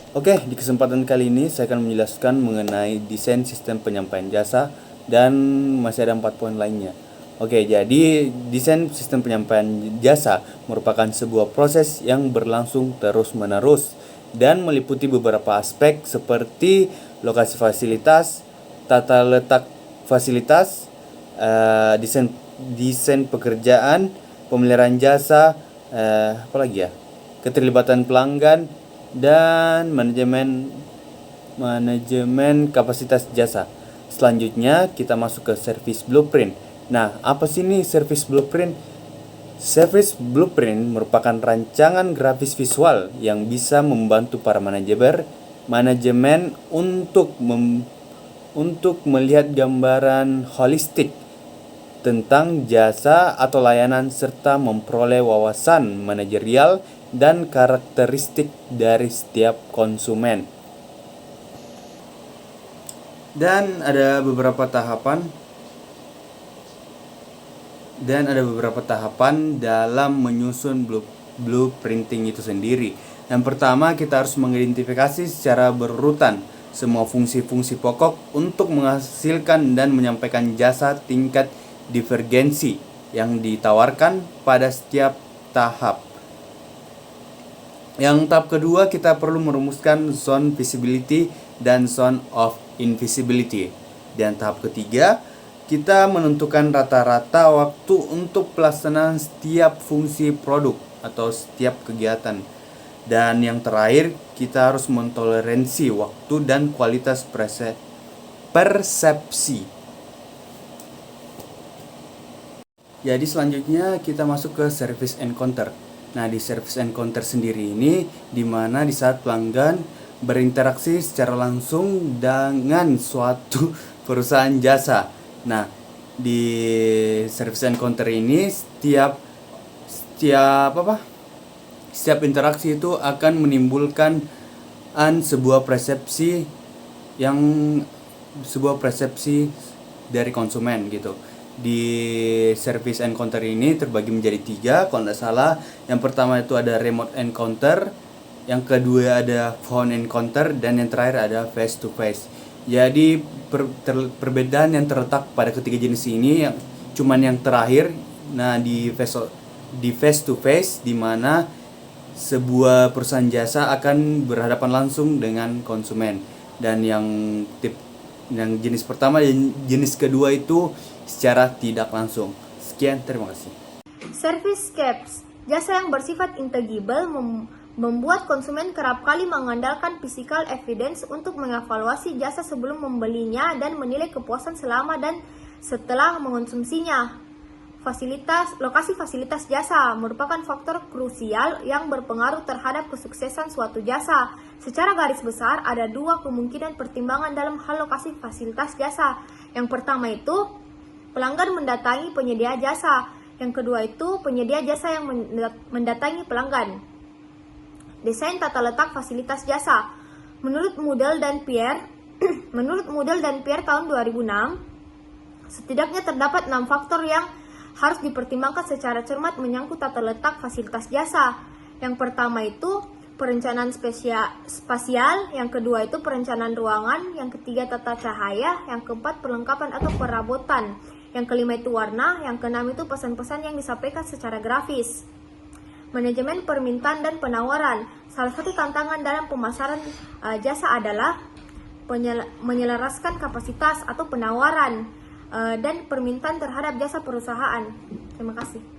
Oke, di kesempatan kali ini saya akan menjelaskan mengenai desain sistem penyampaian jasa dan masih ada 4 poin lainnya. Oke, jadi desain sistem penyampaian jasa merupakan sebuah proses yang berlangsung terus-menerus dan meliputi beberapa aspek seperti lokasi fasilitas, tata letak fasilitas, desain pekerjaan, pemeliharaan jasa, apalagi ya, keterlibatan pelanggan, dan manajemen kapasitas jasa. Selanjutnya kita masuk ke service blueprint. Nah, apa sih nih service blueprint? Service blueprint merupakan rancangan grafis visual yang bisa membantu para manajemen untuk melihat gambaran holistik tentang jasa atau layanan serta memperoleh wawasan manajerial dan karakteristik dari setiap konsumen. Dan ada beberapa tahapan dalam menyusun blueprinting itu sendiri. Yang pertama, kita harus mengidentifikasi secara berurutan semua fungsi-fungsi pokok untuk menghasilkan dan menyampaikan jasa tingkat divergensi yang ditawarkan pada setiap tahap. Yang tahap kedua, kita perlu merumuskan zone visibility dan zone of invisibility. Dan tahap ketiga, kita menentukan rata-rata waktu untuk pelaksanaan setiap fungsi produk atau setiap kegiatan. Dan yang terakhir, kita harus mentoleransi waktu dan kualitas persepsi. Jadi selanjutnya kita masuk ke service encounter. Nah, di service encounter sendiri ini dimana di saat pelanggan berinteraksi secara langsung dengan suatu perusahaan jasa. Nah, di service encounter ini setiap interaksi itu akan menimbulkan sebuah persepsi dari konsumen gitu. Di service encounter ini terbagi menjadi 3 kalau tidak salah. Yang pertama itu ada remote encounter, yang kedua ada phone encounter, dan yang terakhir ada face to face. Jadi perbedaan yang terletak pada ketiga jenis ini yang terakhir. Nah, di face to face di mana sebuah perusahaan jasa akan berhadapan langsung dengan konsumen, dan yang jenis pertama dan jenis kedua itu secara tidak langsung. Sekian, terima kasih. Servicescapes, jasa yang bersifat intangible membuat konsumen kerap kali mengandalkan physical evidence untuk mengevaluasi jasa sebelum membelinya dan menilai kepuasan selama dan setelah mengonsumsinya. Lokasi fasilitas jasa merupakan faktor krusial yang berpengaruh terhadap kesuksesan suatu jasa. Secara garis besar, ada 2 kemungkinan pertimbangan dalam hal lokasi fasilitas jasa. Yang pertama itu, pelanggan mendatangi penyedia jasa. Yang kedua itu, penyedia jasa yang mendatangi pelanggan. Desain tata letak fasilitas jasa. Menurut Model dan Pierre tahun 2006, setidaknya terdapat 6 faktor yang harus dipertimbangkan secara cermat menyangkut tata letak fasilitas jasa. Yang pertama itu perencanaan spasial, yang kedua itu perencanaan ruangan, yang ketiga tata cahaya, yang keempat perlengkapan atau perabotan, yang kelima itu warna, yang keenam itu pesan-pesan yang disampaikan secara grafis. Manajemen permintaan dan penawaran. Salah satu tantangan dalam pemasaran jasa adalah menyelaraskan kapasitas atau penawaran dan permintaan terhadap jasa perusahaan. Terima kasih.